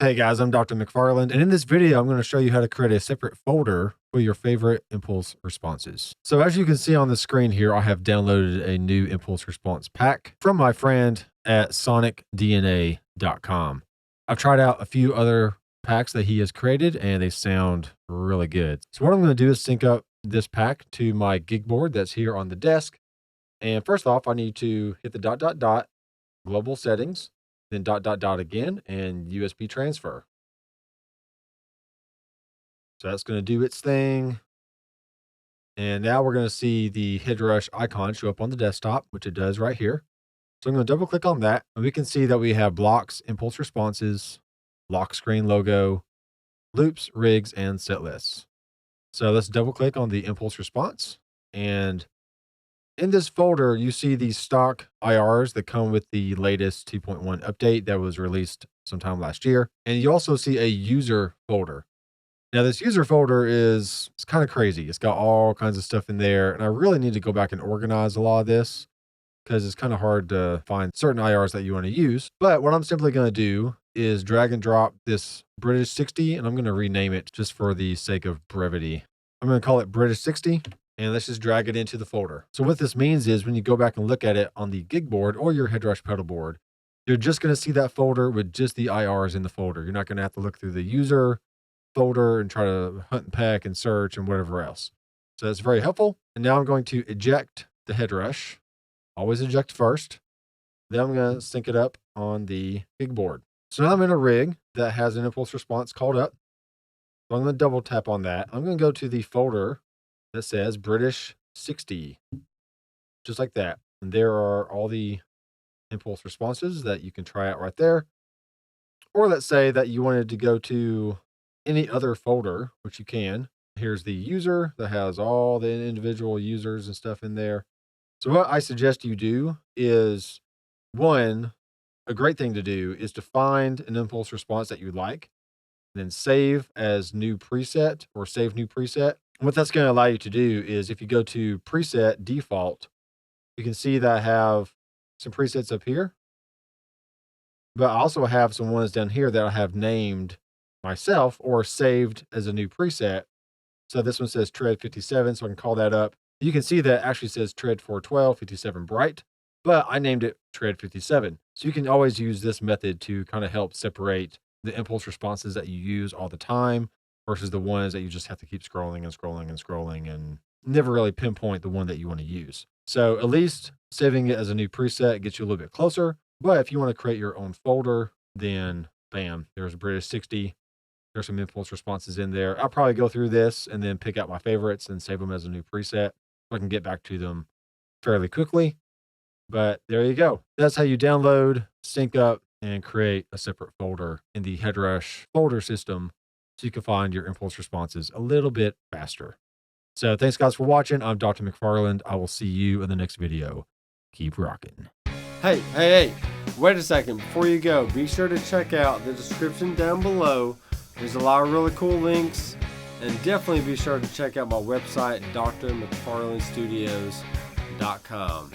Hey guys, I'm Dr. McFarland, and in this video, I'm going to show you how to create a separate folder for your favorite impulse responses. So as you can see on the screen here, I have downloaded a new impulse response pack from my friend at sonicdna.com. I've tried out a few other packs that he has created, and they sound really good. So what I'm going to do is sync up this pack to my gig board that's here on the desk. And first off, I need to hit the ... global settings, then ... again, and USB transfer. So that's going to do its thing. And now we're going to see the Headrush icon show up on the desktop, which it does right here. So I'm going to double click on that, and we can see that we have blocks, impulse responses, lock screen logo, loops, rigs, and set lists. So let's double click on the impulse response. And in this folder, you see these stock IRs that come with the latest 2.1 update that was released sometime last year. And you also see a user folder. Now, this user folder it's kind of crazy. It's got all kinds of stuff in there. And I really need to go back and organize a lot of this because it's kind of hard to find certain IRs that you want to use. But what I'm simply going to do is drag and drop this British 60, and I'm going to rename it just for the sake of brevity. I'm going to call it British 60. And let's just drag it into the folder. So what this means is when you go back and look at it on the gig board or your Headrush pedal board, you're just going to see that folder with just the IRs in the folder. You're not going to have to look through the user folder and try to hunt and peck and search and whatever else. So that's very helpful. And now I'm going to eject the Headrush. Always eject first. Then I'm going to sync it up on the gig board. So now I'm in a rig that has an impulse response called up. So I'm going to double tap on that. I'm going to go to the folder that says British 60, just like that. And there are all the impulse responses that you can try out right there. Or let's say that you wanted to go to any other folder, which you can. Here's the user that has all the individual users and stuff in there. So what I suggest you do is, one, a great thing to do is to find an impulse response that you like, then save as new preset or save new preset. What that's going to allow you to do is if you go to preset default, you can see that I have some presets up here, but I also have some ones down here that I have named myself or saved as a new preset. So this one says tread 57, so I can call that up. You can see that it actually says tread 412, 57 bright, but I named it tread 57. So you can always use this method to kind of help separate the impulse responses that you use all the time versus the ones that you just have to keep scrolling and scrolling and scrolling and never really pinpoint the one that you want to use. So at least saving it as a new preset gets you a little bit closer. But if you want to create your own folder, then bam, there's British 60. There's some impulse responses in there. I'll probably go through this and then pick out my favorites and save them as a new preset so I can get back to them fairly quickly. But there you go. That's how you download, sync up, and create a separate folder in the Headrush folder system so you can find your impulse responses a little bit faster. So thanks guys for watching. I'm Dr. McFarland. I will see you in the next video. Keep rocking. Hey, wait a second. Before you go, be sure to check out the description down below. There's a lot of really cool links. And definitely be sure to check out my website, drmcfarlandstudios.com.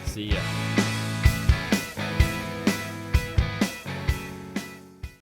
See ya.